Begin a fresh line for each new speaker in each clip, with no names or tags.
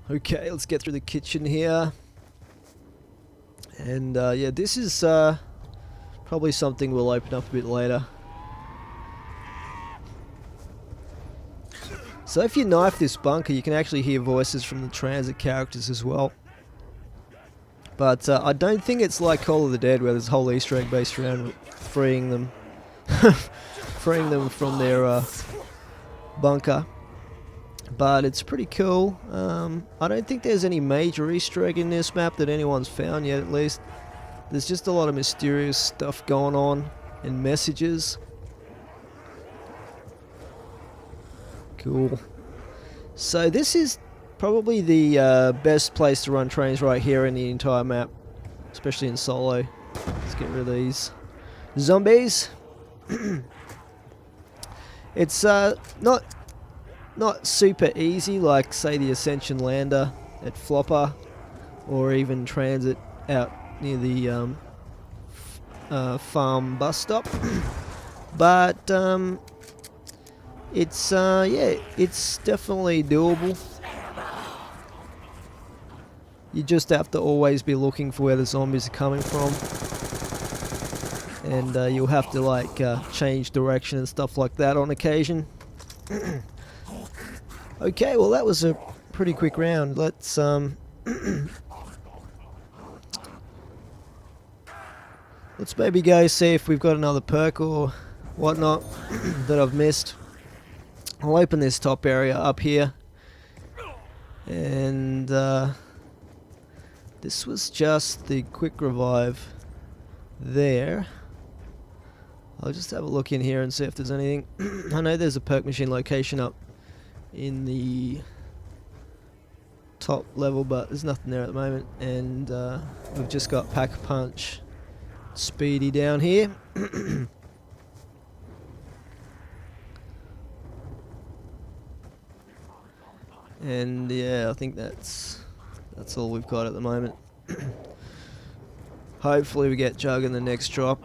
Okay, let's get through the kitchen here. And yeah, this is probably something we'll open up a bit later. So if you knife this bunker, you can actually hear voices from the transit characters as well. But I don't think it's like Call of the Dead where there's a whole Easter egg based around freeing them. Freeing them from their bunker. But it's pretty cool. I don't think there's any major Easter egg in this map that anyone's found yet, at least. There's just a lot of mysterious stuff going on and messages. Cool. So this is probably the best place to run trains right here in the entire map, especially in solo. Let's get rid of these zombies. It's not super easy like, say, the Ascension lander at Flopper, or even transit out near the farm bus stop. But it's yeah, it's definitely doable. You just have to always be looking for where the zombies are coming from, and you'll have to like change direction and stuff like that on occasion. Okay, well that was a pretty quick round. Let's let's maybe go see if we've got another perk or whatnot that I've missed. I'll open this top area up here, and this was just the quick revive there. I'll just have a look in here and see if there's anything. I know there's a perk machine location up in the top level, but there's nothing there at the moment, and we've just got Pack-a-Punch Speedy down here. And yeah, I think that's all we've got at the moment. Hopefully we get Jug in the next drop.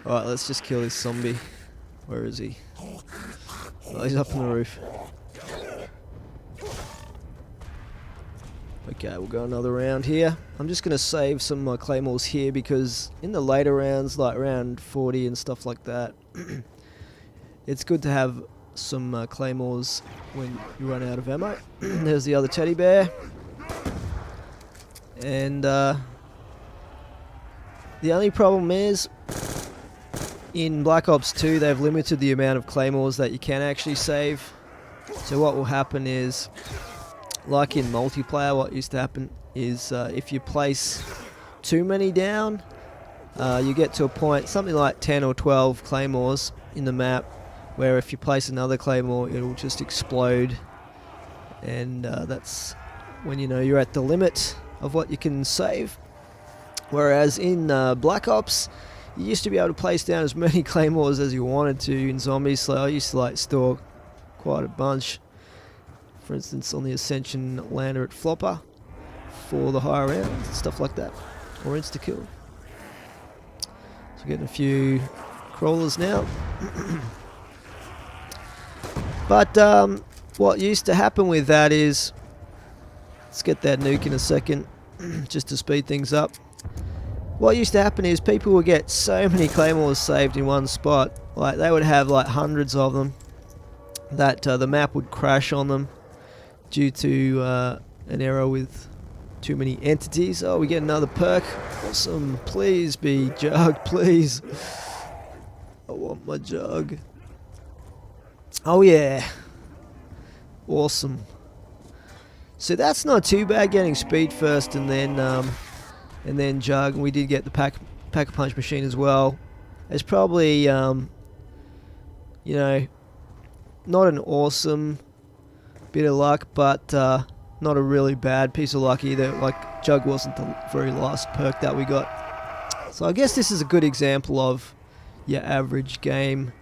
Alright, let's just kill this zombie. Where is he? Oh, he's up on the roof. Okay, we'll go another round here. I'm just going to save some of my claymores here, because in the later rounds, like round 40 and stuff like that, it's good to have some claymores when you run out of ammo. There's the other teddy bear. And the only problem is, in Black Ops 2 they've limited the amount of claymores that you can actually save. So what will happen is, like in multiplayer, what used to happen is if you place too many down, you get to a point, something like 10 or 12 claymores in the map, where if you place another claymore it'll just explode, and that's when you know you're at the limit of what you can save. Whereas in Black Ops, you used to be able to place down as many claymores as you wanted to in zombies, so I used to like store quite a bunch. For instance, on the Ascension lander at Flopper for the higher rounds and stuff like that, or insta-kill. So we're getting a few crawlers now. But what used to happen with that is, let's get that nuke in a second, just to speed things up. What used to happen is people would get so many claymores saved in one spot, like they would have like hundreds of them, that the map would crash on them due to an error with too many entities. Oh, we get another perk. Awesome. Please be Jug, please. I want my Jug. Oh yeah. Awesome. So that's not too bad, getting speed first and then Jug. We did get the Pack-a-Punch machine as well. It's probably you know, not an awesome bit of luck, but not a really bad piece of luck either. Like, Jug wasn't the very last perk that we got. So I guess this is a good example of your average game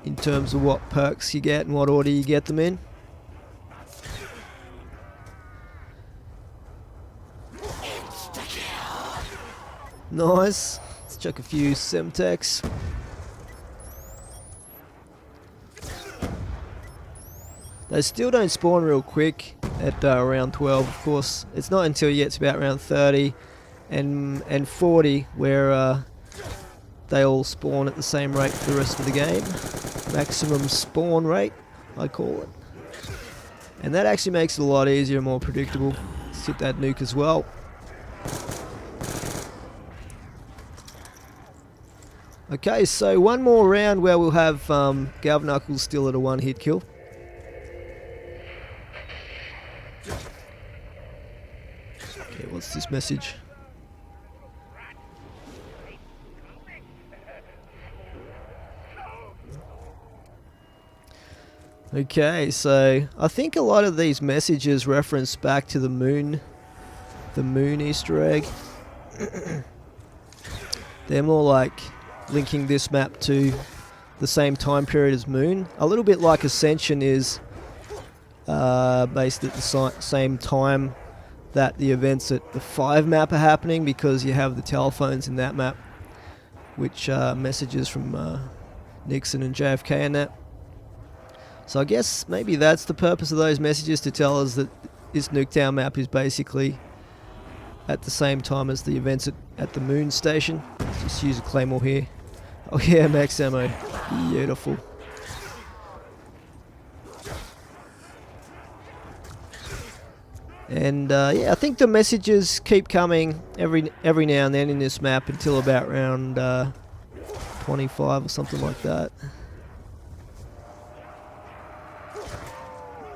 in terms of what perks you get and what order you get them in. Nice. Let's chuck a few Semtex. They still don't spawn real quick at round 12, of course. It's not until you get to about round 30 and 40 where they all spawn at the same rate for the rest of the game. Maximum spawn rate, I call it. And that actually makes it a lot easier and more predictable. Let's hit that nuke as well. Okay, so one more round where we'll have Galvaknuckles still at a one-hit kill. Okay, what's this message? Okay, so I think a lot of these messages reference back to the moon Easter egg. They're more like linking this map to the same time period as Moon. A little bit like Ascension is based at the same time that the events at the 5 map are happening, because you have the telephones in that map, which messages from Nixon and JFK and that. So I guess maybe that's the purpose of those messages, to tell us that this Nuketown map is basically at the same time as the events at the moon station. Let's just use a Claymore here. Oh yeah, max ammo. Beautiful. And yeah, I think the messages keep coming every now and then in this map until about round 25 or something like that.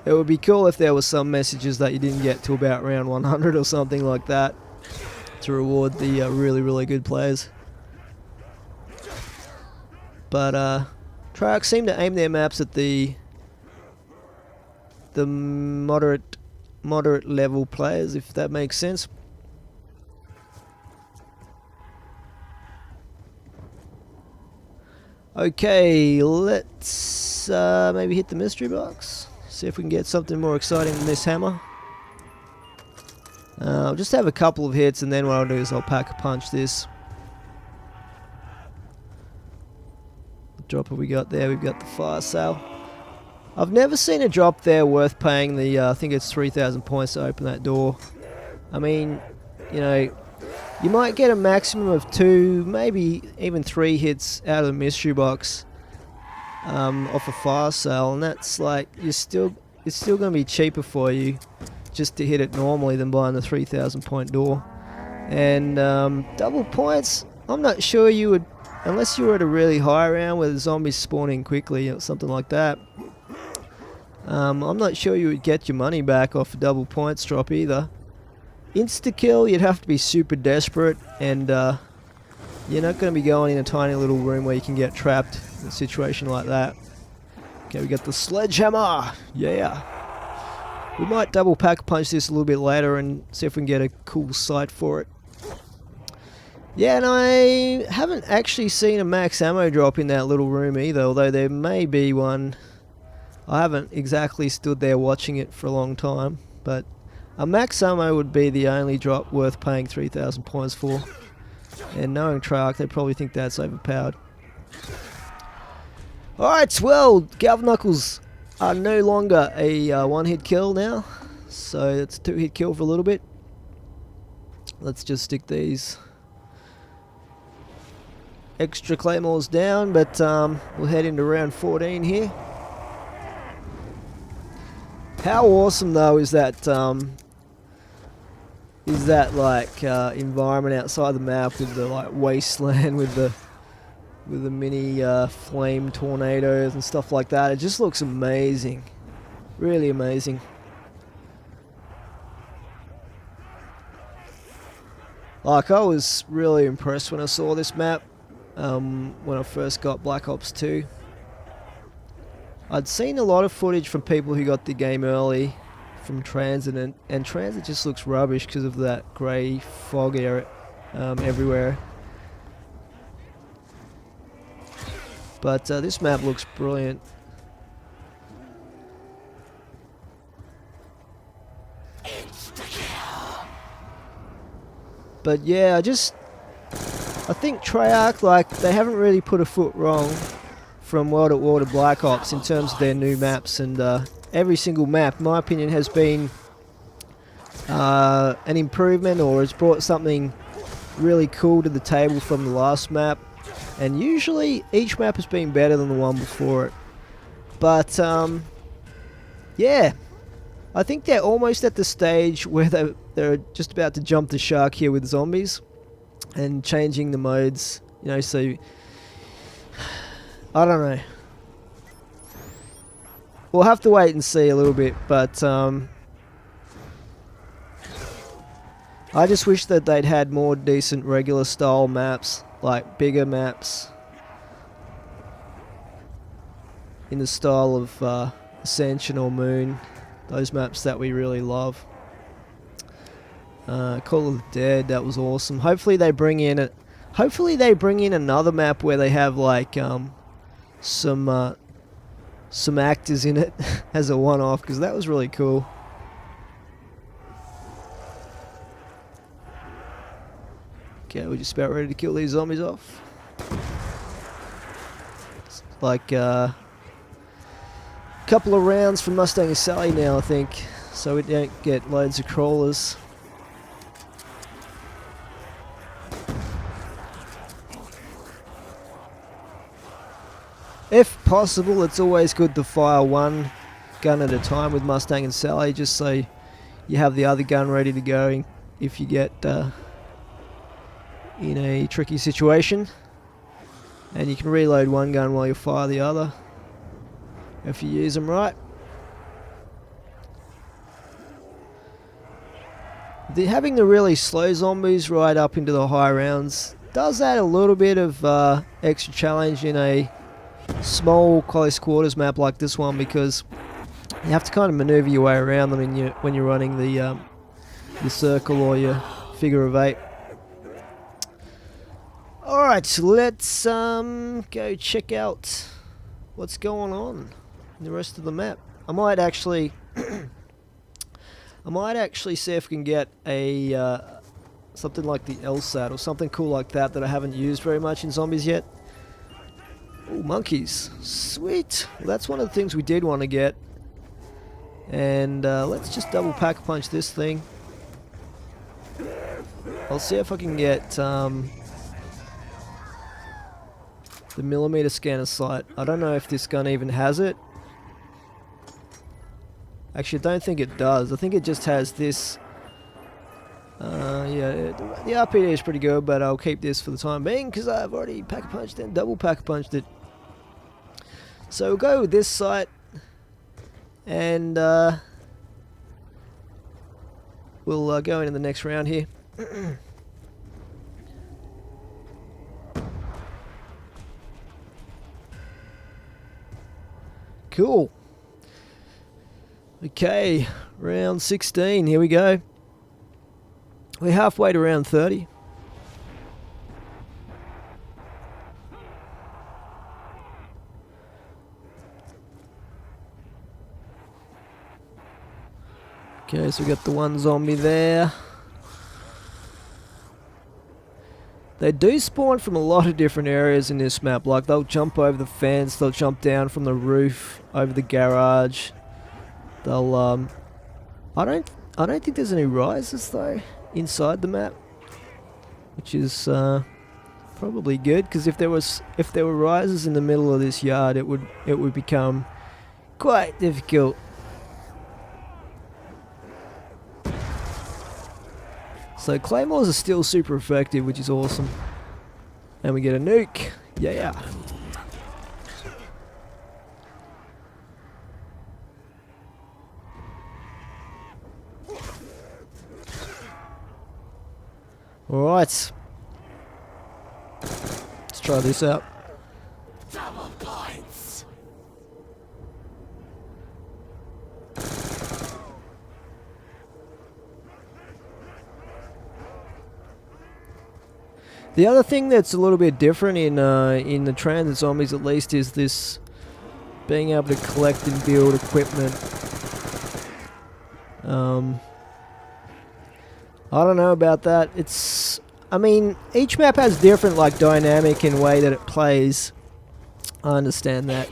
It would be cool if there was some messages that you didn't get to about round 100 or something like that, to reward the really good players. But Treyarch seem to aim their maps at the moderate level players, if that makes sense. Okay, let's maybe hit the mystery box. See if we can get something more exciting than this hammer. I'll just have a couple of hits, and then what I'll do is I'll pack a punch this. What drop have we got there? We've got the fire sale. I've never seen a drop there worth paying the, I think it's 3,000 points to open that door. I mean, you know, you might get a maximum of 2, maybe even 3 hits out of the mystery box off a fire sale, and that's like, it's still going to be cheaper for you just to hit it normally than buying the 3,000 point door. And double points, I'm not sure you would, unless you were at a really high round where the zombies spawning quickly or something like that. I'm not sure you would get your money back off a double points drop either. Insta-kill, you'd have to be super desperate, and you're not going to be going in a tiny little room where you can get trapped in a situation like that. Okay, we got the sledgehammer! Yeah! We might double pack punch this a little bit later and see if we can get a cool sight for it. Yeah, and I haven't actually seen a max ammo drop in that little room either, although there may be one. I haven't exactly stood there watching it for a long time, but a max ammo would be the only drop worth paying 3,000 points for. And knowing Treyarch, they probably think that's overpowered. Alright, well, Galvaknuckles are no longer a one-hit kill now, so it's a 2-hit kill for a little bit. Let's just stick these extra Claymores down, but we'll head into round 14 here. How awesome though is that like environment outside the map with the like wasteland with the mini flame tornadoes and stuff like that. It just looks amazing, really amazing. Like, I was really impressed when I saw this map when I first got Black Ops 2. I'd seen a lot of footage from people who got the game early from Transit, and Transit just looks rubbish because of that grey fog area everywhere. But this map looks brilliant. But yeah, I just I think Treyarch, like, they haven't really put a foot wrong from World at War to Black Ops in terms of their new maps, and every single map, in my opinion, has been an improvement or has brought something really cool to the table from the last map, and usually each map has been better than the one before it. But yeah, I think they're almost at the stage where they're just about to jump the shark here with zombies and changing the modes, you know, so I don't know. We'll have to wait and see a little bit, but I just wish that they'd had more decent regular style maps, like bigger maps in the style of Ascension or Moon, those maps that we really love. Call of the Dead, that was awesome. Hopefully they bring in another map where they have like some actors in it as a one-off, because that was really cool. Okay, we're just about ready to kill these zombies off. It's like a couple of rounds from Mustang and Sally now, I think, so we don't get loads of crawlers. If possible, it's always good to fire one gun at a time with Mustang and Sally, just so you have the other gun ready to go if you get in a tricky situation. And you can reload one gun while you fire the other, if you use them right. Having the really slow zombies right up into the high rounds does add a little bit of extra challenge in a small close quarters map like this one, because you have to kind of maneuver your way around them when you're running the circle or your figure of eight. Alright, so let's go check out what's going on in the rest of the map. I might actually see if we can get a something like the LSAT or something cool like that I haven't used very much in zombies yet. Ooh, monkeys. Sweet. Well, that's one of the things we did want to get. And let's just double pack punch this thing. I'll see if I can get the millimeter scanner sight. I don't know if this gun even has it. Actually, I don't think it does. I think it just has this. Yeah, the RPD is pretty good, but I'll keep this for the time being because I've already pack-a-punched and double pack-a-punched it. So we'll go with this sight, and we'll go into the next round here. Cool. Okay, round 16, here we go. We're halfway to round 30. Okay, so we got the one zombie there. They do spawn from a lot of different areas in this map. Like, they'll jump over the fence, they'll jump down from the roof, over the garage. They'll, I don't think there's any rises though inside the map, which is probably good, because if there were rises in the middle of this yard, it would become quite difficult. So Claymores are still super effective, which is awesome. And we get a nuke. Yeah. Alright. Let's try this out.
Double points.
The other thing that's a little bit different in the transit zombies, at least, is this being able to collect and build equipment. I don't know about that. I mean, each map has different like dynamic and way that it plays. I understand that.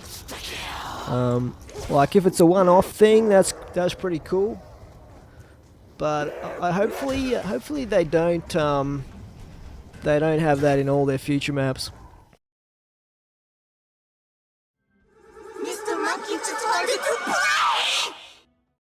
Like if it's a one-off thing, that's pretty cool. But hopefully they don't have that in all their future maps.
Mr. Monkey just wanted to play.